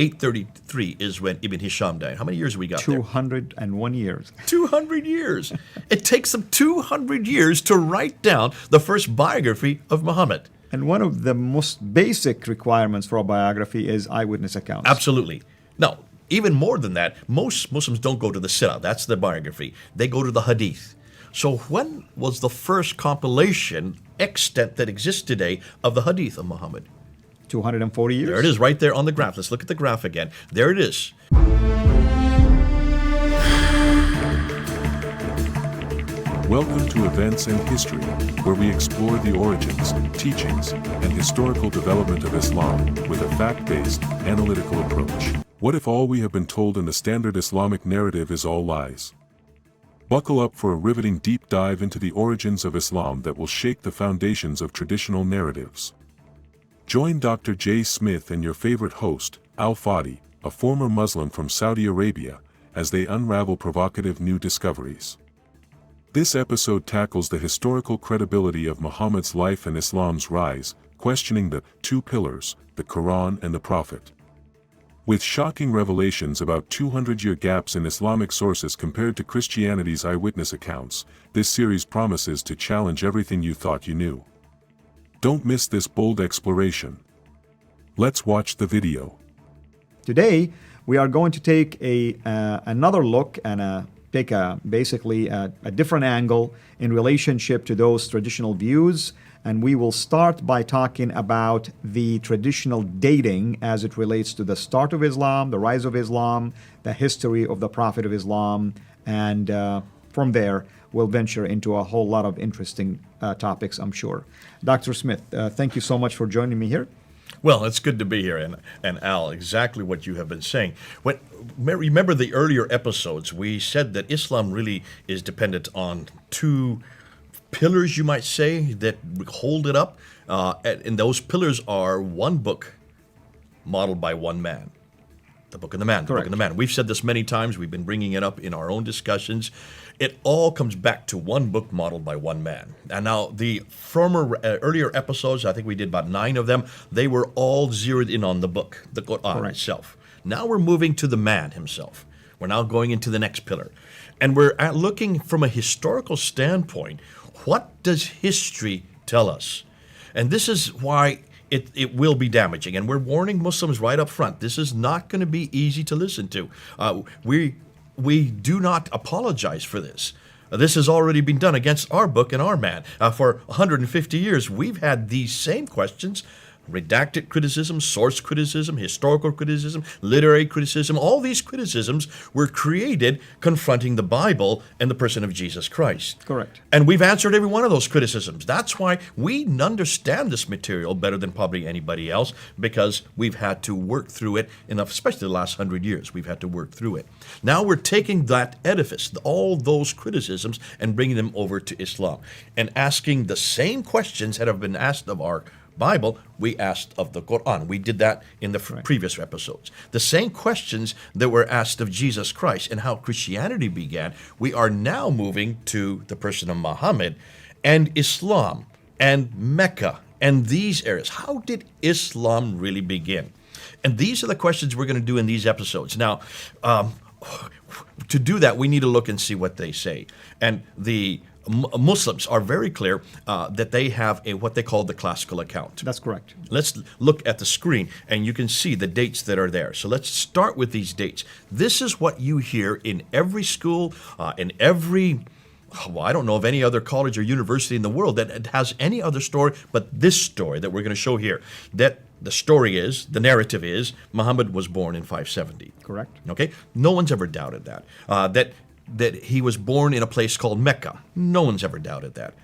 833 is when Ibn Hisham died. How many years have we got there? 201 years. 200 years. It takes them 200 years to write down the first biography of Muhammad. And one of the most basic requirements for a biography is eyewitness accounts. Absolutely. Now, even more than that, most Muslims don't go to the sirah. That's the biography. They go to the hadith. So when was the first compilation extant that exists today of the hadith of Muhammad? 240 years. There it is right there on the graph. Let's look at the graph again. There it is. Welcome to Events and History, where we explore the origins, teachings, and historical development of Islam with a fact-based, analytical approach. What if all we have been told in the standard Islamic narrative is all lies? Buckle up for a riveting deep dive into the origins of Islam that will shake the foundations of traditional narratives. Join Dr. J. Smith and your favorite host, Al Fadi, a former Muslim from Saudi Arabia, as they unravel provocative new discoveries. This episode tackles the historical credibility of Muhammad's life and Islam's rise, questioning the two pillars, the Quran and the Prophet. With shocking revelations about 200-year gaps in Islamic sources compared to Christianity's eyewitness accounts, this series promises to challenge everything you thought you knew. Don't miss this bold exploration. Let's watch the video. Today, we are going to take another look and take basically a different angle in relationship to those traditional views. And we will start by talking about the traditional dating as it relates to the start of Islam, the rise of Islam, the history of the Prophet of Islam, and from there, we'll venture into a whole lot of interesting topics, I'm sure. Dr. Smith, thank you so much for joining me here. Well, it's good to be here, and Al, exactly what you have been saying. Remember the earlier episodes, we said that Islam really is dependent on two pillars, you might say, that hold it up. And those pillars are one book modeled by one man. The Book of the Man, the Book of the Man. We've said this many times. We've been bringing it up in our own discussions. It all comes back to one book modeled by one man. And now the earlier episodes, I think we did about 9 of them, they were all zeroed in on the book, the Quran itself. Now we're moving to the man himself. We're now going into the next pillar. And we're looking from a historical standpoint, what does history tell us? And this is why it will be damaging. And we're warning Muslims right up front. This is not going to be easy to listen to. We do not apologize for this. This has already been done against our book and our man. For 150 years, we've had these same questions. Redacted criticism, source criticism, historical criticism, literary criticism, all these criticisms were created confronting the Bible and the person of Jesus Christ. Correct. And we've answered every one of those criticisms. That's why we understand this material better than probably anybody else, because we've had to work through it enough, especially the last 100 years. We've had to work through it. Now we're taking that edifice, all those criticisms, and bringing them over to Islam and asking the same questions that have been asked of our Bible, we asked of the Quran. We did that in the previous episodes. The same questions that were asked of Jesus Christ and how Christianity began, we are now moving to the person of Muhammad and Islam and Mecca and these areas. How did Islam really begin? And these are the questions we're going to do in these episodes. Now, to do that, we need to look and see what they say. And the Muslims are very clear that they have what they call the classical account. That's correct. Let's look at the screen, and you can see the dates that are there. So let's start with these dates. This is what you hear in every school, in every, well, I don't know of any other college or university in the world that has any other story but this story that we're going to show here. That the story is, the narrative is, Muhammad was born in 570. Correct. Okay? No one's ever doubted that. That he was born in a place called Mecca. No one's ever doubted that.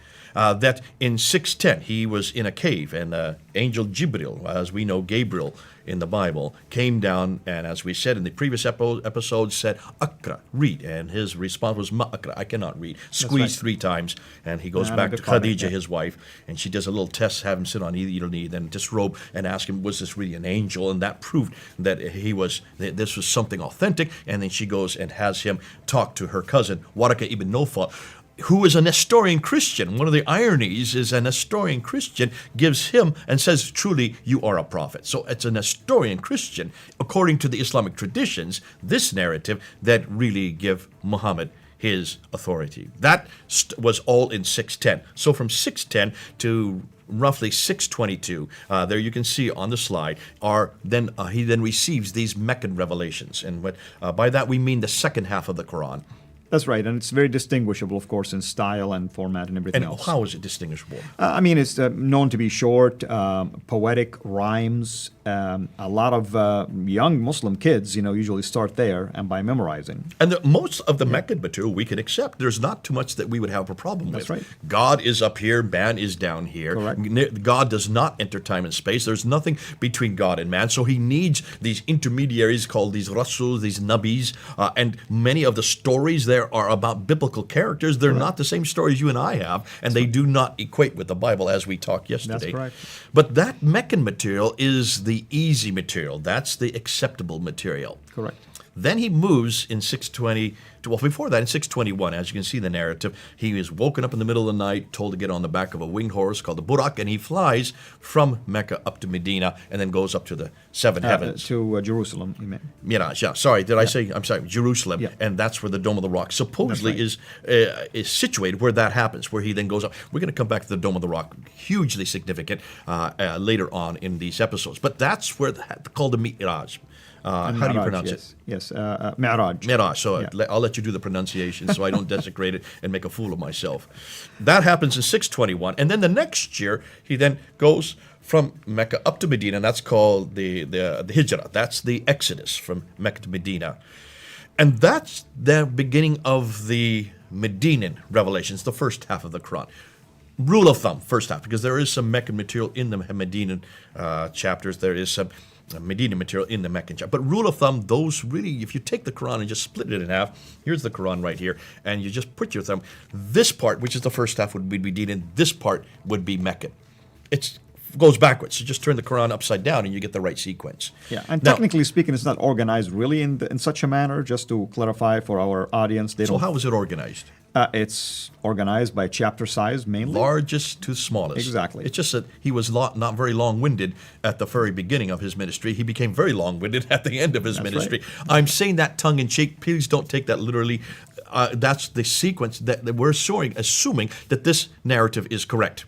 That in 610 he was in a cave, and angel Jibril, as we know Gabriel in the Bible, came down, and as we said in the previous episode, said, Akra, read. And his response was, Ma Akra, I cannot read. Squeezed 3 times, and he goes back to Khadija, his wife, and she does a little test, have him sit on either knee, then disrobe and ask him, was this really an angel? And that proved that this was something authentic. And then she goes and has him talk to her cousin, Waraka ibn Nawfal. who is a Nestorian Christian. One of the ironies is a Nestorian Christian gives him and says, truly, you are a prophet. So it's a Nestorian Christian, according to the Islamic traditions, this narrative that really give Muhammad his authority. That was all in 610. So from 610 to roughly 622, there you can see on the slide, he then receives these Meccan revelations. And by that we mean the second half of the Quran. That's right, and it's very distinguishable, of course, in style and format and everything And else. how is it distinguishable? I mean, it's known to be short, poetic rhymes. A lot of young Muslim kids, usually start there and by memorizing. And most of the Meccan material we can accept. There's not too much that we would have a problem with. That's right. God is up here, man is down here. Correct. God does not enter time and space. There's nothing between God and man. So he needs these intermediaries called these Rasuls, these Nabis, and many of the stories there are about biblical characters. They're not the same stories you and I have, and they do not equate with the Bible as we talked yesterday. That's correct. But that Meccan material is the easy material. That's the acceptable material. Correct. Then he moves in 620, before that, in 621, as you can see in the narrative, he is woken up in the middle of the night, told to get on the back of a winged horse called the Burak, and he flies from Mecca up to Medina and then goes up to the seven heavens. To Jerusalem, you mean. Miraj, yeah. Sorry, did I say? I'm sorry, Jerusalem, Yeah. and that's where the Dome of the Rock supposedly That's right. is situated, where that happens, where he then goes up. We're going to come back to the Dome of the Rock, hugely significant later on in these episodes. But that's where called the Miraj. How do you pronounce it? Yes, Mi'raj. Miraj. So I'll let you do the pronunciation so I don't desecrate it and make a fool of myself. That happens in 621, and then the next year he then goes from Mecca up to Medina, and that's called the Hijrah. That's the Exodus from Mecca to Medina. And that's the beginning of the Medinan revelations, the first half of the Quran. Rule of thumb, first half, because there is some Meccan material in the Medinan chapters. There is some Medina material in the Meccan chapter. But rule of thumb, those really, if you take the Quran and just split it in half, here's the Quran right here, and you just put your thumb, this part, which is the first half, would be Medinan, this part would be Meccan. It goes backwards. You just turn the Quran upside down and you get the right sequence. Yeah, and Now, technically speaking, it's not organized really in such a manner. Just to clarify for our audience, so how is it organized? It's organized by chapter size mainly. Largest to smallest. Exactly. It's just that he was not very long-winded at the very beginning of his ministry. He became very long-winded at the end of his ministry. right. I'm saying that tongue-in-cheek. Please don't take that literally. That's the sequence that we're assuming that this narrative is correct.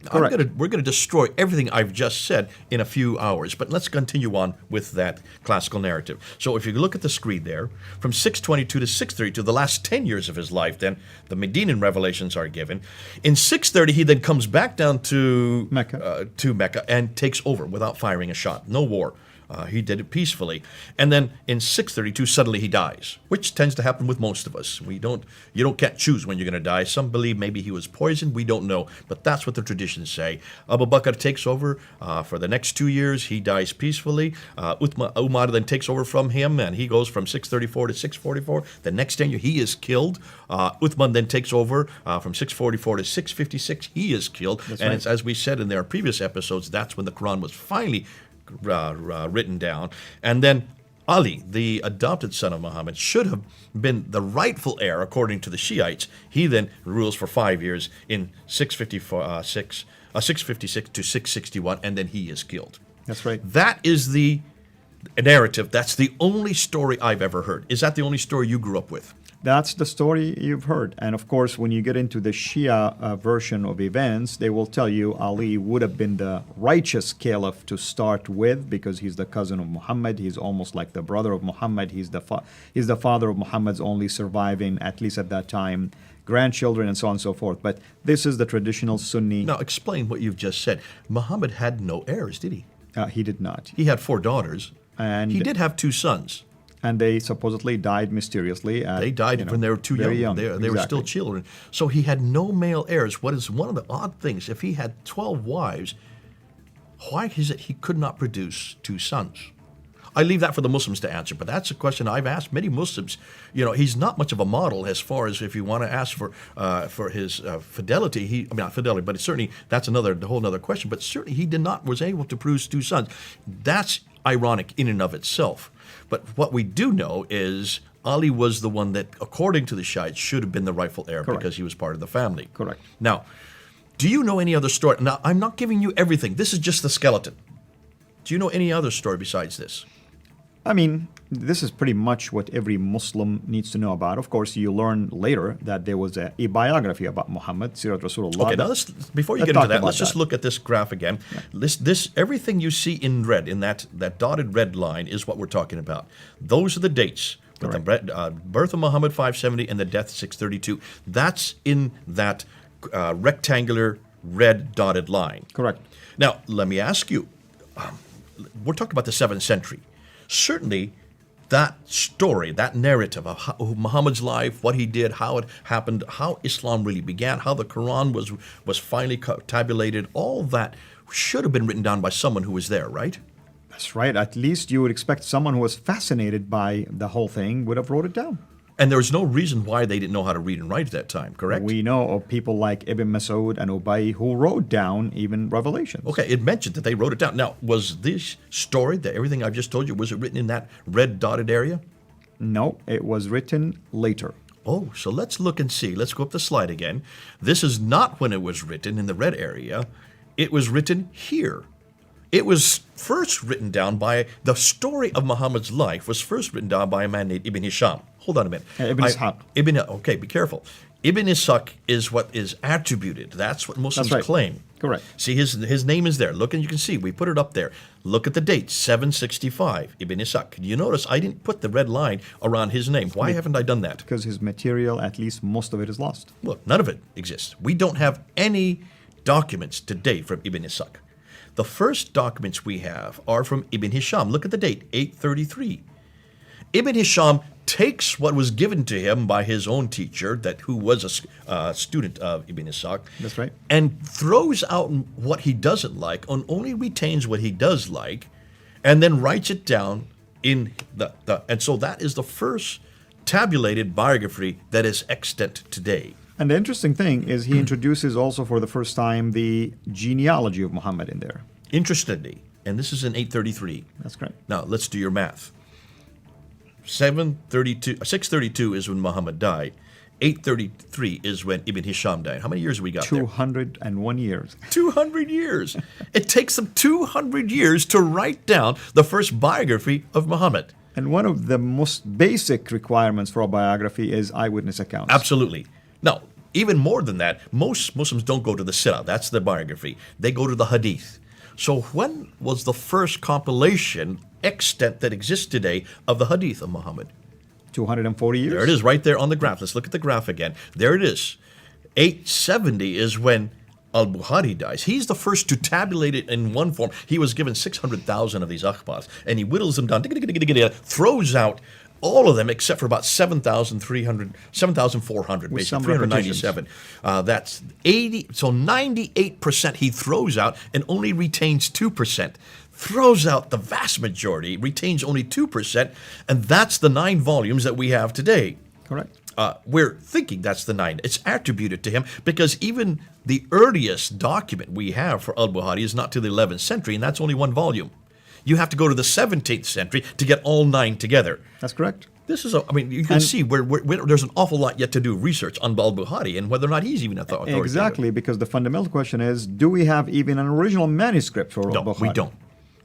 Correct. We're going to destroy everything I've just said in a few hours, but let's continue on with that classical narrative. So if you look at the screen there, from 622 to 632, the last 10 years of his life, then the Medinan revelations are given. In 630, he then comes back down to Mecca and takes over without firing a shot. No war. He did it peacefully. And then in 632, suddenly he dies, which tends to happen with most of us. Can't choose when you're going to die. Some believe maybe he was poisoned. We don't know. But that's what the traditions say. Abu Bakr takes over for the next 2 years. He dies peacefully. Umar then takes over from him, and he goes from 634 to 644. The next 10 years, he is killed. Uthman then takes over from 644 to 656. He is killed. That's and right. it's, as we said in our previous episodes, that's when the Quran was finally written down. And then Ali, the adopted son of Muhammad, should have been the rightful heir according to the Shiites. He then rules for 5 years in 656 to 661, and then he is killed. That's right. That is the narrative. That's the only story I've ever heard. Is that the only story you grew up with? That's the story you've heard. And of course, when you get into the Shia version of events, they will tell you Ali would have been the righteous caliph to start with because he's the cousin of Muhammad. He's almost like the brother of Muhammad. He's the father of Muhammad's only surviving, at least at that time, grandchildren and so on and so forth. But this is the traditional Sunni. Now, explain what you've just said. Muhammad had no heirs, did he? He did not. He had 4 daughters. And he did have 2 sons. And they supposedly died mysteriously. They died when they were too young. They were still children. So he had no male heirs. What is one of the odd things, if he had 12 wives, why is it he could not produce 2 sons? I leave that for the Muslims to answer, but that's a question I've asked many Muslims. He's not much of a model as far as if you want to ask for his fidelity. Not fidelity, but certainly that's a whole other question. But certainly he was able to produce 2 sons. That's ironic in and of itself. But what we do know is Ali was the one that, according to the Shiites, should have been the rightful heir Correct. because he was part of the family. Correct. Now, do you know any other story? Now, I'm not giving you everything. This is just the skeleton. Do you know any other story besides this? I mean, this is pretty much what every Muslim needs to know about. Of course, you learn later that there was a biography about Muhammad, Sirat Rasulullah. Okay, now before you get into that, let's just look at this graph again. This everything you see in red, in that dotted red line, is what we're talking about. Those are the dates. With the birth of Muhammad 570 and the death 632. That's in that rectangular red dotted line. Correct. Now, let me ask you, we're talking about the 7th century. Certainly, that story, that narrative of Muhammad's life, what he did, how it happened, how Islam really began, how the Quran was finally tabulated, all that should have been written down by someone who was there, right? That's right. At least you would expect someone who was fascinated by the whole thing would have wrote it down. And there was no reason why they didn't know how to read and write at that time, correct? We know of people like Ibn Mas'ud and Ubay who wrote down even Revelations. Okay, it mentioned that they wrote it down. Now, was this story, that everything I've just told you, was it written in that red dotted area? No, it was written later. Oh, so let's look and see. Let's go up the slide again. This is not when it was written in the red area. It was written here. It was first written down by, the story of Muhammad's life was first written down by a man named Ibn Hisham. Hold on a minute. Ibn Ishaq. Okay, be careful. Ibn Ishaq is what is attributed. That's what Muslims claim. Correct. See, his name is there. Look, and you can see, we put it up there. Look at the date, 765, Ibn Ishaq. You notice I didn't put the red line around his name. Why haven't I done that? Because his material, at least most of it, is lost. Well, none of it exists. We don't have any documents today from Ibn Ishaq. The first documents we have are from Ibn Hisham. Look at the date, 833. Ibn Hisham takes what was given to him by his own teacher, who was a student of Ibn Ishaq. That's right. And throws out what he doesn't like, and only retains what he does like, and then writes it down in and so that is the first tabulated biography that is extant today. And the interesting thing is he introduces also for the first time the genealogy of Muhammad in there. Interestingly, and this is in 833. That's correct. Now, let's do your math. 632 is when Muhammad died. 833 is when Ibn Hisham died. How many years have we got 201 years. 200 years. It takes them 200 years to write down the first biography of Muhammad. And one of the most basic requirements for a biography is eyewitness accounts. Absolutely. Now, even more than that, most Muslims don't go to the Sirah. That's the biography. They go to the Hadith. So when was the first compilation extant that exists today of the Hadith of Muhammad? 240 years. There it is right there on the graph. Let's look at the graph again. There it is. 870 is when Al-Bukhari dies. He's the first to tabulate it in one form. He was given 600,000 of these akhbars, and he whittles them down, throws out all of them except for about 7,400, basically, 397. That's 80, so 98% he throws out and only retains 2%. Throws out the vast majority, retains only 2%, and that's the 9 volumes that we have today. Correct. We're thinking that's the 9. It's attributed to him because even the earliest document we have for Al-Bukhari is not to the 11th century, and that's only 1 volume. You have to go to the 17th century to get all 9 together. That's correct. This is, you can see where there's an awful lot yet to do research on Al-Bukhari and whether or not he's even authoritative. Exactly, because the fundamental question is, do we have even an original manuscript for Al-Bukhari? No, we don't.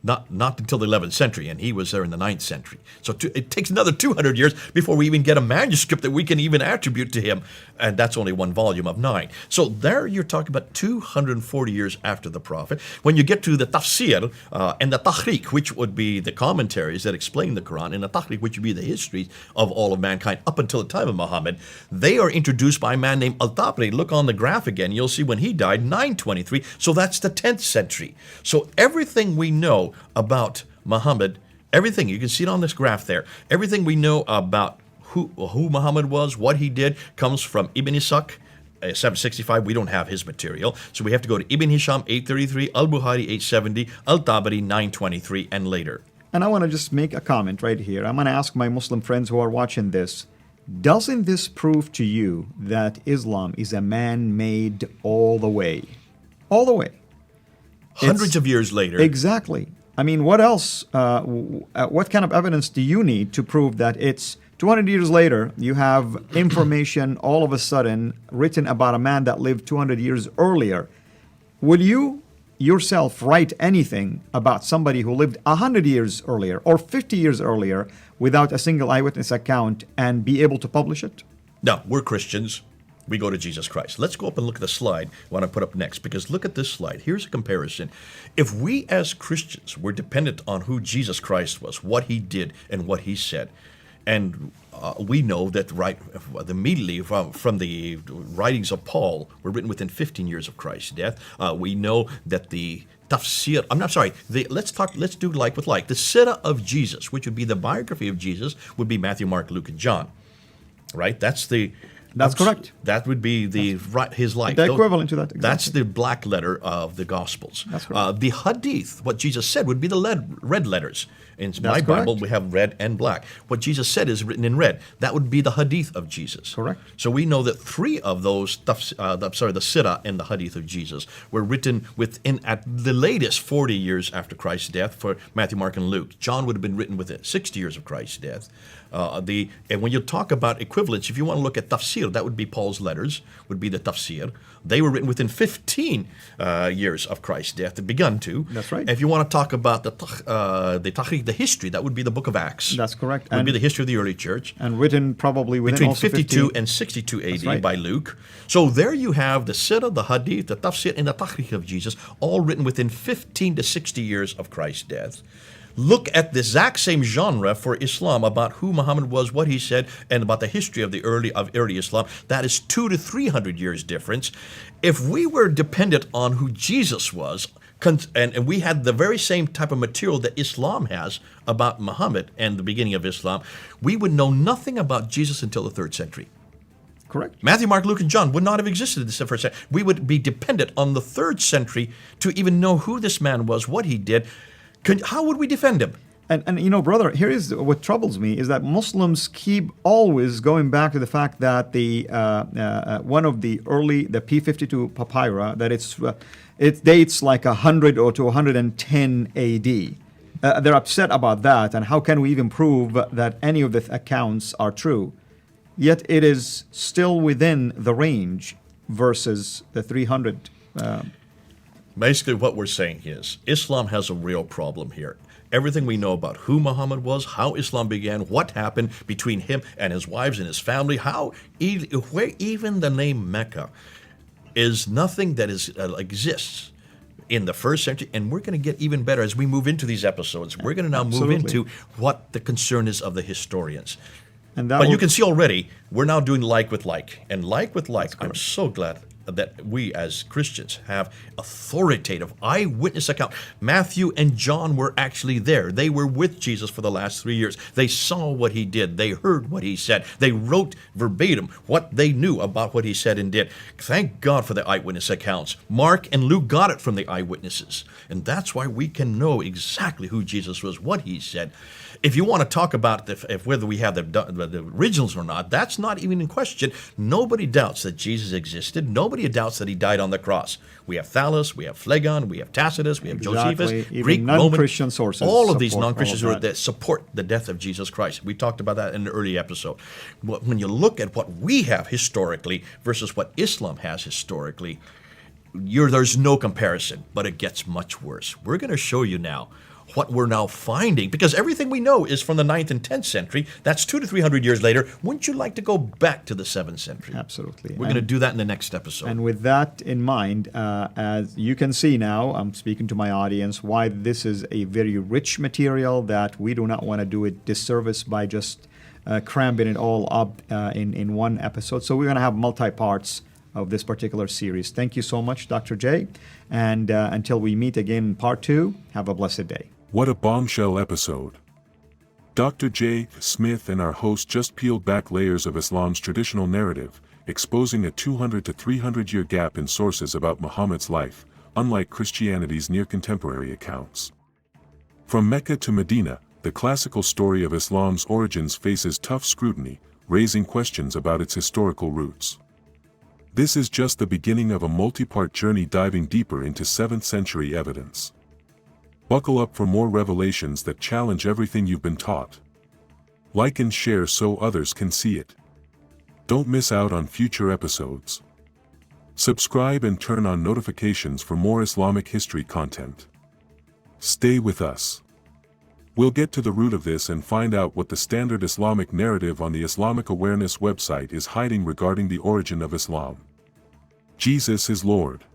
Not until the 11th century, and he was there in the 9th century. So it takes another 200 years before we even get a manuscript that we can even attribute to him, and that's only 1 volume of 9. So there you're talking about 240 years after the Prophet. When you get to the tafsir and the tahriq, which would be the commentaries that explain the Quran, and the tahriq, which would be the history of all of mankind up until the time of Muhammad, they are introduced by a man named Al-Tabari. Look on the graph again, you'll see when he died, 923, so that's the 10th century. So everything we know about Muhammad, everything, you can see it on this graph there, everything we know about who Muhammad was, what he did, comes from Ibn Ishaq, 765. We don't have his material, so we have to go to Ibn Hisham, 833, Al-Bukhari, 870, Al-Tabari, 923, and later. And I want to just make a comment right here. I'm going to ask my Muslim friends who are watching this, doesn't this prove to you that Islam is a man-made all the way? All the way. Hundreds of years later. Exactly. I mean, what else, what kind of evidence do you need to prove that it's 200 years later, you have information all of a sudden written about a man that lived 200 years earlier. Will you yourself write anything about somebody who lived 100 years earlier or 50 years earlier without a single eyewitness account and be able to publish it? No, we're Christians. We go to Jesus Christ. Let's go up and look at the slide I want to put up next, because look at this slide. Here's a comparison. If we as Christians were dependent on who Jesus Christ was, what he did and what he said, and we know that immediately from the writings of Paul were written within 15 years of Christ's death. We know that the tafsir, let's do like with like. The sirah of Jesus, which would be the biography of Jesus, would be Matthew, Mark, Luke, and John. Right? That's correct. That would be his life. The equivalent to that. Exactly. That's the black letter of the Gospels. That's correct. The hadith, what Jesus said, would be the red letters. In my Bible, we have red and black. What Jesus said is written in red. That would be the hadith of Jesus. Correct. So we know that 3 of those, the sirah and the hadith of Jesus, were written within, at the latest, 40 years after Christ's death for Matthew, Mark, and Luke. John would have been written within 60 years of Christ's death. And when you talk about equivalence, if you want to look at tafsir, that would be Paul's letters, would be the tafsir. They were written within 15 years of Christ's death. They've begun to. That's right. If you want to talk about the tariq, the history, that would be the book of Acts. That's correct. It would be the history of the early church. And written probably within Between also 52 and 62 AD by Luke. So there you have the sirah, the hadith, the tafsir, and the tariq of Jesus, all written within 15 to 60 years of Christ's death. Look at the exact same genre for Islam about who Muhammad was, what he said, and about the history of the early Islam. That is 200 to 300 years difference. If we were dependent on who Jesus was, and we had the very same type of material that Islam has about Muhammad and the beginning of Islam, we would know nothing about Jesus until the 3rd century. Correct. Matthew, Mark, Luke, and John would not have existed in the 1st century. We would be dependent on the 3rd century to even know who this man was, what he did. How would we defend him? And brother, here is what troubles me is that Muslims keep always going back to the fact that the one of the early, the P52 papyri, that it dates like 100 or to 110 AD. They're upset about that, and how can we even prove that any of the accounts are true? Yet it is still within the range versus the 300. Basically, what we're saying is Islam has a real problem here. Everything we know about who Muhammad was, how Islam began, what happened between him and his wives and his family, where even the name Mecca is nothing that exists in the 1st century, and we're going to get even better as we move into these episodes. We're going to now move into what the concern is of the historians. But you can see already, we're now doing like with like. And like with like, I'm so glad that we as Christians have authoritative eyewitness account. Matthew and John were actually there. They were with Jesus for the last 3 years. They saw what he did. They heard what he said. They wrote verbatim what they knew about what he said and did. Thank God for the eyewitness accounts. Mark and Luke got it from the eyewitnesses. And that's why we can know exactly who Jesus was, what he said. If you want to talk about whether we have the originals or not, that's not even in question. Nobody doubts that Jesus existed. Nobody doubts that he died on the cross. We have Thallus, we have Phlegon, we have Tacitus, we have Josephus, even Greek, non-Christian Roman, sources. all of these non-Christians that support the death of Jesus Christ. We talked about that in an early episode. But when you look at what we have historically versus what Islam has historically, there's no comparison, but it gets much worse. We're going to show you now what we're now finding, because everything we know is from the 9th and 10th century. That's 200 to 300 years later. Wouldn't you like to go back to the 7th century? Absolutely. We're going to do that in the next episode. And with that in mind, as you can see now, I'm speaking to my audience, why this is a very rich material that we do not want to do it disservice by just cramming it all up in one episode. So we're going to have multi-parts of this particular series. Thank you so much, Dr. J. And until we meet again in part 2, have a blessed day. What a bombshell episode. Dr. J. Smith and our host just peeled back layers of Islam's traditional narrative, exposing a 200 to 300 year gap in sources about Muhammad's life, unlike Christianity's near contemporary accounts. From Mecca to Medina, the classical story of Islam's origins faces tough scrutiny, raising questions about its historical roots. This is just the beginning of a multi-part journey diving deeper into 7th century evidence. Buckle up for more revelations that challenge everything you've been taught. Like and share so others can see it. Don't miss out on future episodes. Subscribe and turn on notifications for more Islamic history content. Stay with us. We'll get to the root of this and find out what the standard Islamic narrative on the Islamic Awareness website is hiding regarding the origin of Islam. Jesus is Lord.